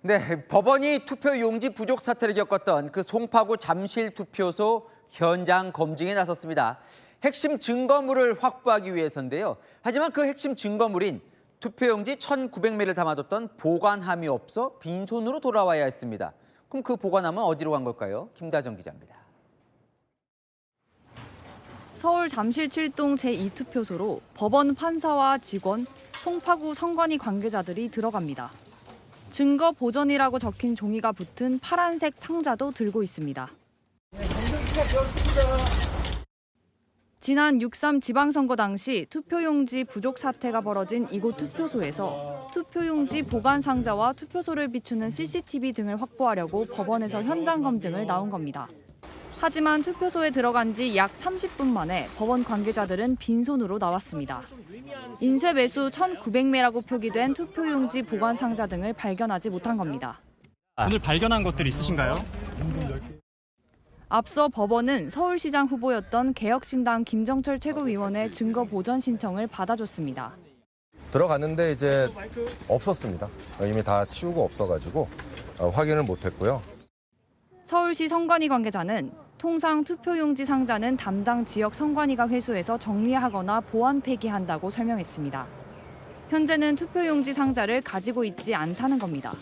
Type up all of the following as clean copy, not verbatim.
네, 법원이 투표용지 부족 사태를 겪었던 그 송파구 잠실 투표소 현장 검증에 나섰습니다. 핵심 증거물을 확보하기 위해서인데요. 하지만 그 핵심 증거물인 투표용지 1,900매를 담아뒀던 보관함이 없어 빈손으로 돌아와야 했습니다. 그럼 그 보관함은 어디로 간 걸까요? 김다정 기자입니다. 서울 잠실 7동 제2투표소로 법원 판사와 직원, 송파구 선관위 관계자들이 들어갑니다. 증거 보전이라고 적힌 종이가 붙은 파란색 상자도 들고 있습니다. 지난 6.3 지방선거 당시 투표용지 부족 사태가 벌어진 이곳 투표소에서 투표용지 보관 상자와 투표소를 비추는 CCTV 등을 확보하려고 법원에서 현장 검증을 나온 겁니다. 하지만 투표소에 들어간 지 약 30분 만에 법원 관계자들은 빈손으로 나왔습니다. 인쇄 매수 1,900매라고 표기된 투표용지 보관 상자 등을 발견하지 못한 겁니다. 오늘 발견한 것들 있으신가요? 앞서 법원은 서울시장 후보였던 개혁신당 김정철 최고위원의 증거 보전 신청을 받아줬습니다. 들어갔는데 이제 없었습니다. 이미 다 치우고 없어가지고 확인을 못했고요. 서울시 선관위 관계자는 통상 투표용지 상자는 담당 지역 선관위가 회수해서 정리하거나 보안 폐기한다고 설명했습니다. 현재는 투표용지 상자를 가지고 있지 않다는 겁니다.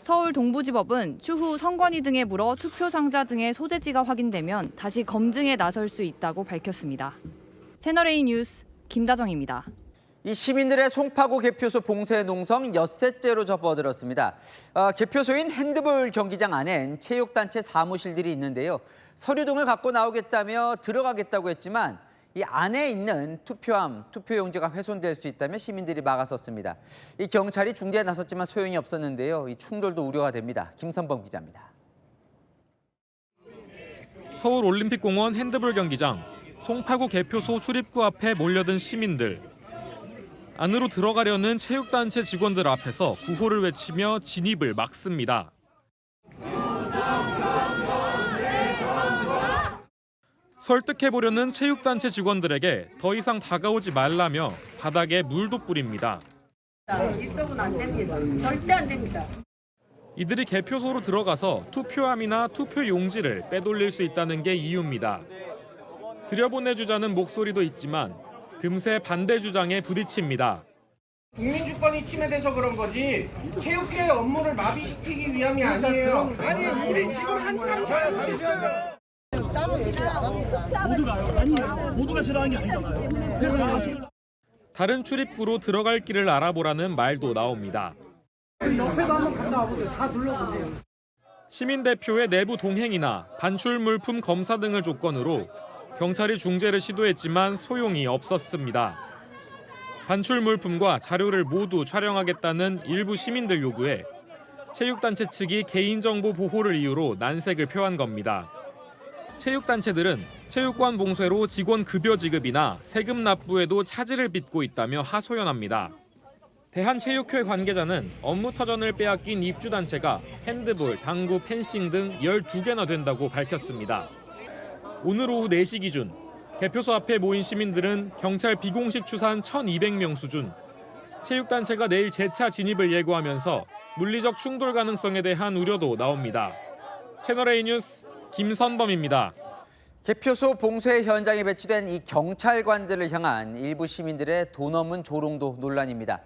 서울 동부지법은 추후 선관위 등에 물어 투표 상자 등의 소재지가 확인되면 다시 검증에 나설 수 있다고 밝혔습니다. 채널A 뉴스 김다정입니다. 이 시민들의 송파구 개표소 봉쇄 농성 엿새째로 접어들었습니다. 개표소인 핸드볼 경기장 안엔 체육단체 사무실들이 있는데요. 서류 등을 갖고 나오겠다며 들어가겠다고 했지만 이 안에 있는 투표함, 투표용지가 훼손될 수 있다며 시민들이 막아섰습니다. 이 경찰이 중재에 나섰지만 소용이 없었는데요. 이 충돌도 우려가 됩니다. 김선범 기자입니다. 서울올림픽공원 핸드볼 경기장, 송파구 개표소 출입구 앞에 몰려든 시민들. 안으로 들어가려는 체육단체 직원들 앞에서 구호를 외치며 진입을 막습니다. 설득해보려는 체육단체 직원들에게 더 이상 다가오지 말라며 바닥에 물도 뿌립니다. 이쪽은 안 됩니다. 절대 안 됩니다. 이들이 개표소로 들어가서 투표함이나 투표용지를 빼돌릴 수 있다는 게 이유입니다. 들여보내주자는 목소리도 있지만 금세 반대 주장에 부딪힙니다. 국민주권이 침해돼서 그런 거지 체육계 업무를 마비시키기 위함이 아니에요. 아니 우리 지금 한참 잘못했어요. 따로 얘기를 안 합니다. 모두가요? 아니, 모두가 싫어하는 게 아니잖아요. 그래서 다른 출입구로 들어갈 길을 알아보라는 말도 나옵니다. 옆에도 한번 갔다 와보세요. 다 둘러보세요. 시민대표의 내부 동행이나 반출 물품 검사 등을 조건으로 경찰이 중재를 시도했지만 소용이 없었습니다. 반출 물품과 자료를 모두 촬영하겠다는 일부 시민들 요구에 체육단체 측이 개인정보 보호를 이유로 난색을 표한 겁니다. 체육단체들은 체육관 봉쇄로 직원 급여 지급이나 세금 납부에도 차질을 빚고 있다며 하소연합니다. 대한체육회 관계자는 업무 터전을 빼앗긴 입주단체가 핸드볼, 당구, 펜싱 등 12개나 된다고 밝혔습니다. 오늘 오후 4시 기준 개표소 앞에 모인 시민들은 경찰 비공식 추산 1,200명 수준. 체육단체가 내일 재차 진입을 예고하면서 물리적 충돌 가능성에 대한 우려도 나옵니다. 채널A 뉴스 김선범입니다. 개표소 봉쇄 현장에 배치된 이 경찰관들을 향한 일부 시민들의 돈 없는 조롱도 논란입니다.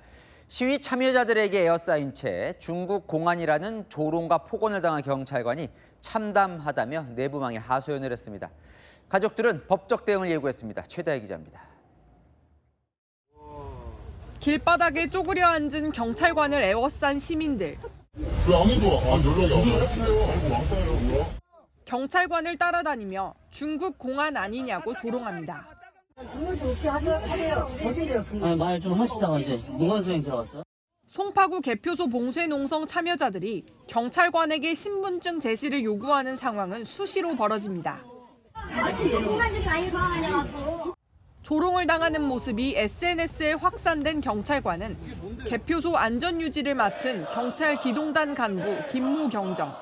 시위 참여자들에게 에어싸인 채 중국 공안이라는 조롱과 폭언을 당한 경찰관이 참담하다며 내부망에 하소연을 했습니다. 가족들은 법적 대응을 예고했습니다. 최다혜 기자입니다. 길바닥에 쪼그려 앉은 경찰관을 에워싼 시민들. 왜 아무도 연락이 안 와요? 경찰관을 따라다니며 중국 공안 아니냐고 조롱합니다. 근무 좀 있게 하세요. 어딘데요? 말 좀 하시다가 이제 무관수행 들어갔어요. 송파구 개표소 봉쇄 농성 참여자들이 경찰관에게 신분증 제시를 요구하는 상황은 수시로 벌어집니다. 조롱을 당하는 모습이 SNS에 확산된 경찰관은 개표소 안전 유지를 맡은 경찰 기동단 간부 김무경정,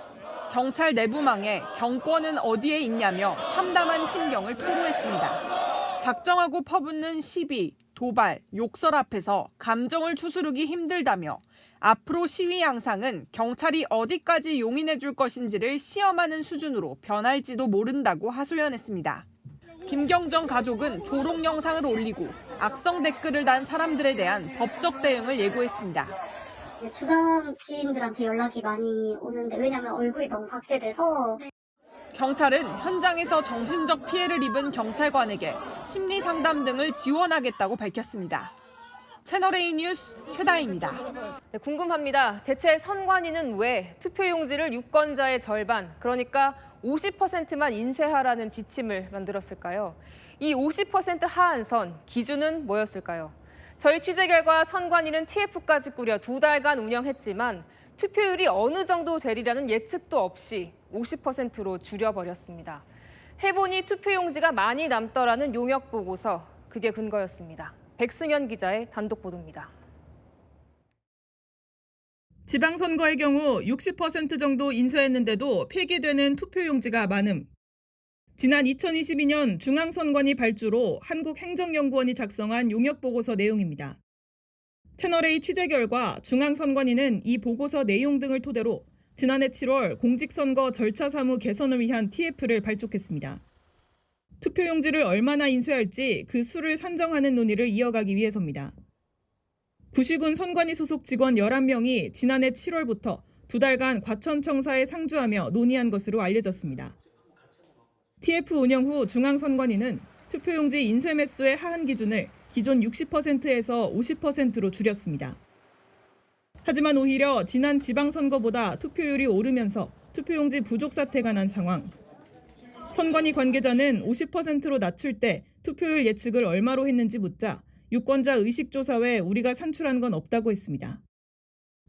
경찰 내부망에 경권은 어디에 있냐며 참담한 심경을 토로했습니다. 작정하고 퍼붓는 시비, 도발, 욕설 앞에서 감정을 추스르기 힘들다며 앞으로 시위 양상은 경찰이 어디까지 용인해 줄 것인지를 시험하는 수준으로 변할지도 모른다고 하소연했습니다. 김경정 가족은 조롱 영상을 올리고 악성 댓글을 단 사람들에 대한 법적 대응을 예고했습니다. 주변 지인들한테 연락이 많이 오는데 왜냐면 얼굴이 너무 박제돼서. 경찰은 현장에서 정신적 피해를 입은 경찰관에게 심리 상담 등을 지원하겠다고 밝혔습니다. 채널A 뉴스 최다희입니다. 네, 궁금합니다. 대체 선관위는 왜 투표용지를 유권자의 절반, 그러니까 50%만 인쇄하라는 지침을 만들었을까요? 이 50% 하한선, 기준은 뭐였을까요? 저희 취재 결과 선관위는 TF까지 꾸려 2달간 운영했지만 투표율이 어느 정도 되리라는 예측도 없이 50%로 줄여버렸습니다. 해보니 투표용지가 많이 남더라는 용역 보고서, 그게 근거였습니다. 백승현 기자의 단독 보도입니다. 지방선거의 경우 60% 정도 인쇄했는데도 폐기되는 투표용지가 많음. 지난 2022년 중앙선관위 발주로 한국행정연구원이 작성한 용역보고서 내용입니다. 채널A 취재 결과 중앙선관위는 이 보고서 내용 등을 토대로 지난해 7월 공직선거 절차 사무 개선을 위한 TF를 발족했습니다. 투표용지를 얼마나 인쇄할지 그 수를 산정하는 논의를 이어가기 위해서입니다. 구시군 선관위 소속 직원 11명이 지난해 7월부터 2달간 과천청사에 상주하며 논의한 것으로 알려졌습니다. TF 운영 후 중앙선관위는 투표용지 인쇄 매수의 하한 기준을 기존 60%에서 50%로 줄였습니다. 하지만 오히려 지난 지방선거보다 투표율이 오르면서 투표용지 부족 사태가 난 상황. 선관위 관계자는 50%로 낮출 때 투표율 예측을 얼마로 했는지 묻자 유권자 의식조사 외에 우리가 산출한 건 없다고 했습니다.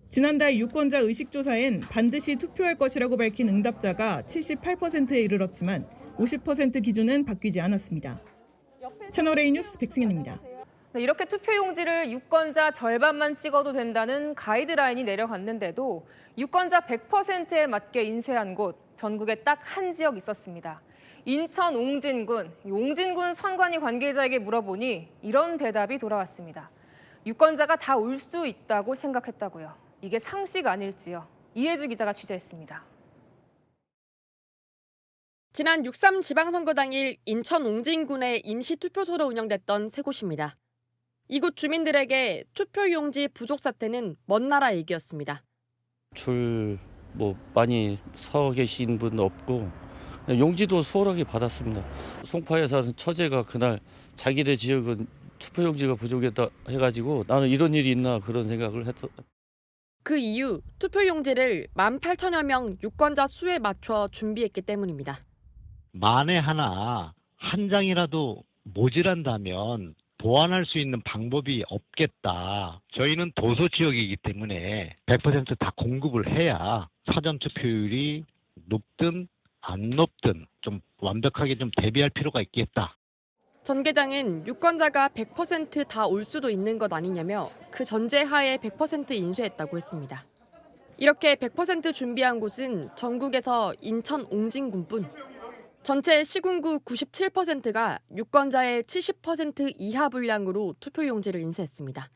지난달 유권자 의식조사엔 반드시 투표할 것이라고 밝힌 응답자가 78%에 이르렀지만 50% 기준은 바뀌지 않았습니다. 채널A 뉴스 백승현입니다. 네, 이렇게 투표용지를 유권자 절반만 찍어도 된다는 가이드라인이 내려갔는데도 유권자 100%에 맞게 인쇄한 곳, 전국에 딱 한 지역 있었습니다. 인천 옹진군 선관위 관계자에게 물어보니 이런 대답이 돌아왔습니다. 유권자가 다 올 수 있다고 생각했다고요. 이게 상식 아닐지요. 이혜주 기자가 취재했습니다. 지난 6.3 지방선거 당일 인천 옹진군의 임시투표소로 운영됐던 세 곳입니다. 이곳 주민들에게 투표용지 부족 사태는 먼 나라 얘기였습니다. 줄 많이 서 계신 분 없고 용지도 수월하게 받았습니다. 송파에 사는 처제가 그날 자기네 지역은 투표용지가 부족했다 해가지고 나는 이런 일이 있나 그런 생각을 했어. 그 이유 투표용지를 18,000여 명 유권자 수에 맞춰 준비했기 때문입니다. 만에 하나 한 장이라도 모자란다면 보완할 수 있는 방법이 없겠다. 저희는 도서 지역이기 때문에 100% 다 공급을 해야 사전 투표율이 높든 안 높든 좀 완벽하게 좀 대비할 필요가 있겠다. 전 계장은 유권자가 100% 다 올 수도 있는 것 아니냐며 그 전제하에 100% 인쇄했다고 했습니다. 이렇게 100% 준비한 곳은 전국에서 인천 옹진군뿐. 전체 시군구 97%가 유권자의 70% 이하 분량으로 투표용지를 인쇄했습니다.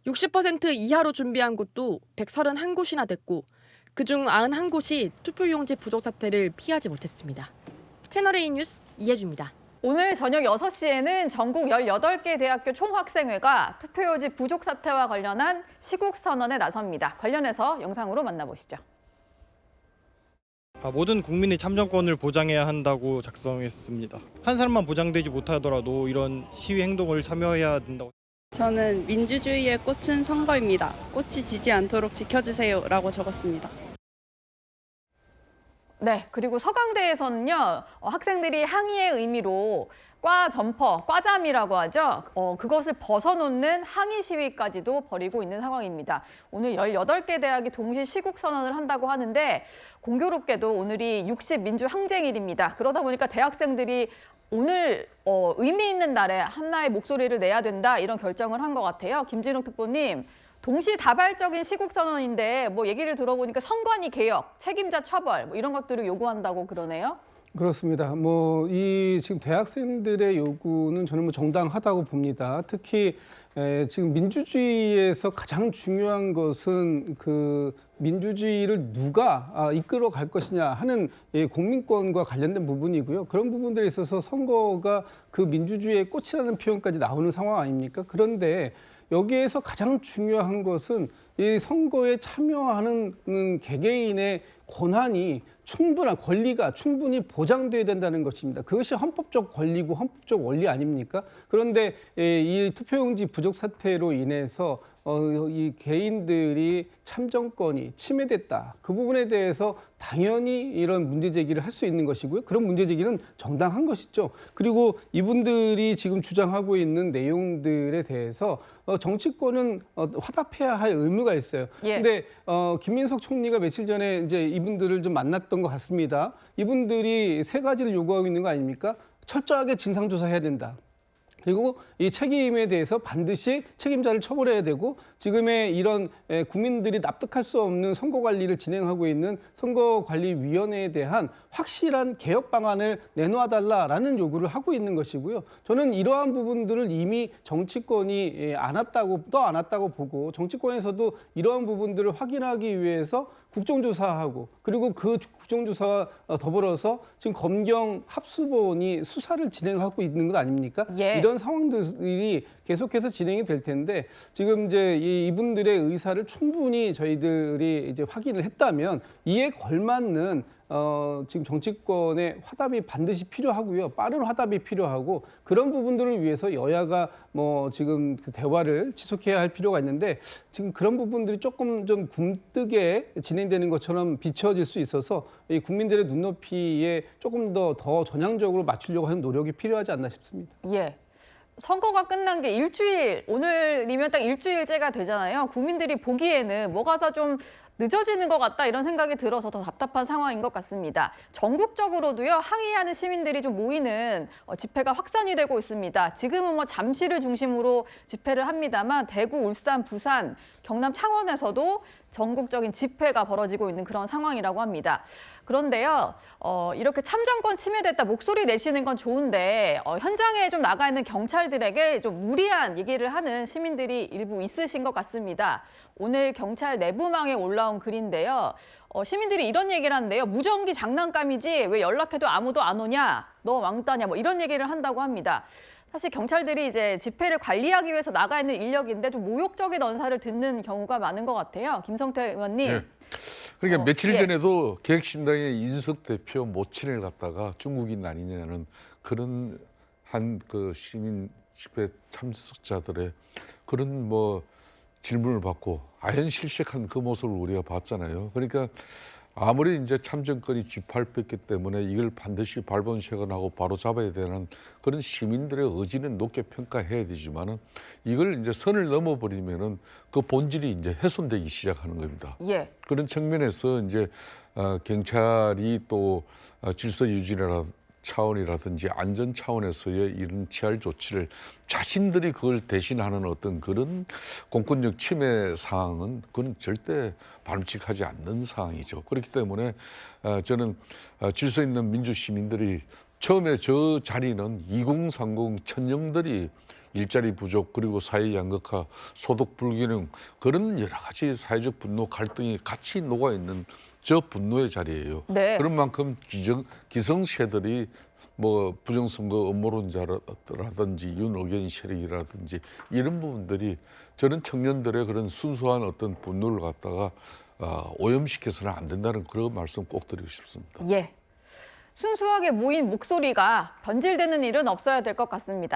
60% 이하로 준비한 곳도 131곳이나 됐고 그중 91곳이 투표용지 부족 사태를 피하지 못했습니다. 채널A 뉴스 이혜주입니다. 오늘 저녁 6시에는 전국 18개 대학교 총학생회가 투표용지 부족 사태와 관련한 시국선언에 나섭니다. 관련해서 영상으로 만나보시죠. 모든 국민의 참정권을 보장해야 한다고 작성했습니다. 한 사람만 보장되지 못하더라도 이런 시위 행동을 참여해야 된다고. 저는 민주주의의 꽃은 선거입니다. 꽃이 지지 않도록 지켜주세요라고 적었습니다. 네, 그리고 서강대에서는요, 학생들이 항의의 의미로 과 점퍼, 과잠이라고 하죠. 그것을 벗어놓는 항의 시위까지도 벌이고 있는 상황입니다. 오늘 18개 대학이 동시 시국 선언을 한다고 하는데 공교롭게도 오늘이 60 민주항쟁일입니다. 그러다 보니까 대학생들이 오늘 의미 있는 날에 한나의 목소리를 내야 된다 이런 결정을 한 것 같아요. 김진욱 특보님, 동시다발적인 시국 선언인데 얘기를 들어보니까 선관위 개혁, 책임자 처벌 이런 것들을 요구한다고 그러네요. 그렇습니다. 이 지금 대학생들의 요구는 저는 정당하다고 봅니다. 특히 지금 민주주의에서 가장 중요한 것은 그 민주주의를 누가 이끌어 갈 것이냐 하는 공민권과 관련된 부분이고요. 그런 부분들에 있어서 선거가 그 민주주의의 꽃이라는 표현까지 나오는 상황 아닙니까? 그런데 여기에서 가장 중요한 것은 이 선거에 참여하는 개개인의 권한이 충분한 권리가 충분히 보장돼야 된다는 것입니다. 그것이 헌법적 권리고 헌법적 원리 아닙니까? 그런데 이 투표용지 부족 사태로 인해서 이 개인들이 참정권이 침해됐다. 그 부분에 대해서 당연히 이런 문제 제기를 할 수 있는 것이고요. 그런 문제 제기는 정당한 것이죠. 그리고 이분들이 지금 주장하고 있는 내용들에 대해서 정치권은 화답해야 할 의무가 있어요. 근데 김민석 총리가 며칠 전에 이제 이분들을 좀 만났던 것 같습니다. 이분들이 세 가지를 요구하고 있는 거 아닙니까? 철저하게 진상조사해야 된다. 그리고 이 책임에 대해서 반드시 책임자를 처벌해야 되고 지금의 이런 국민들이 납득할 수 없는 선거 관리를 진행하고 있는 선거관리위원회에 대한 확실한 개혁 방안을 내놓아달라라는 요구를 하고 있는 것이고요. 저는 이러한 부분들을 이미 정치권이 안 왔다고 보고 정치권에서도 이러한 부분들을 확인하기 위해서 국정조사하고 그리고 그 국정조사와 더불어서 지금 검경 합수본이 수사를 진행하고 있는 것 아닙니까? 이런 상황들이 계속해서 진행이 될 텐데 지금 이제 이분들의 의사를 충분히 저희들이 이제 확인을 했다면 이에 걸맞는 지금 정치권의 화답이 반드시 필요하고요. 빠른 화답이 필요하고 그런 부분들을 위해서 여야가 지금 그 대화를 지속해야 할 필요가 있는데 지금 그런 부분들이 조금 좀 굼뜨게 진행되는 것처럼 비춰질 수 있어서 이 국민들의 눈높이에 조금 더 전향적으로 맞추려고 하는 노력이 필요하지 않나 싶습니다. 예. 선거가 끝난 게 일주일, 오늘이면 딱 일주일째가 되잖아요. 국민들이 보기에는 뭐가 다 좀 늦어지는 것 같다 이런 생각이 들어서 더 답답한 상황인 것 같습니다. 전국적으로도요 항의하는 시민들이 좀 모이는 집회가 확산이 되고 있습니다. 지금은 잠실을 중심으로 집회를 합니다만 대구, 울산, 부산, 경남, 창원에서도 전국적인 집회가 벌어지고 있는 그런 상황이라고 합니다. 그런데요, 이렇게 참정권 침해됐다 목소리 내시는 건 좋은데 현장에 좀 나가 있는 경찰들에게 좀 무리한 얘기를 하는 시민들이 일부 있으신 것 같습니다. 오늘 경찰 내부망에 올라온 글인데요. 시민들이 이런 얘기를 하는데요. 무전기 장난감이지 왜 연락해도 아무도 안 오냐? 너 왕따냐? 이런 얘기를 한다고 합니다. 사실 경찰들이 이제 집회를 관리하기 위해서 나가 있는 인력인데 좀 모욕적인 언사를 듣는 경우가 많은 것 같아요. 김성태 의원님. 그러니까 며칠 전에도 개혁신당의 인석 대표 모친을 갖다가 중국인 아니냐는 그런 한 그 시민 집회 참석자들의 그런 질문을 받고 아연실색한 그 모습을 우리가 봤잖아요. 그러니까 아무리 이제 참정권이 쥐밟혔기 때문에 이걸 반드시 발본색원하고 바로 잡아야 되는 그런 시민들의 의지는 높게 평가해야 되지만은 이걸 이제 선을 넘어버리면은 그 본질이 이제 훼손되기 시작하는 겁니다. 그런 측면에서 이제 경찰이 또 질서 유지나 차원이라든지 안전 차원에서의 이런 취할 조치를 자신들이 그걸 대신하는 어떤 그런 공권력 침해 상황은 그건 절대 바람직하지 않는 상황이죠. 그렇기 때문에 저는 질서 있는 민주 시민들이 처음에 저 자리는 2030 천령들이 일자리 부족 그리고 사회 양극화, 소득 불균형 그런 여러 가지 사회적 분노, 갈등이 같이 녹아 있는 저 분노의 자리예요. 그런 만큼 기성세들이 부정선거 음모론자라든지 윤의견 세력이라든지 이런 부분들이 저는 청년들의 그런 순수한 어떤 분노를 갖다가 오염시켜서는 안 된다는 그런 말씀 꼭 드리고 싶습니다. 순수하게 모인 목소리가 변질되는 일은 없어야 될 것 같습니다.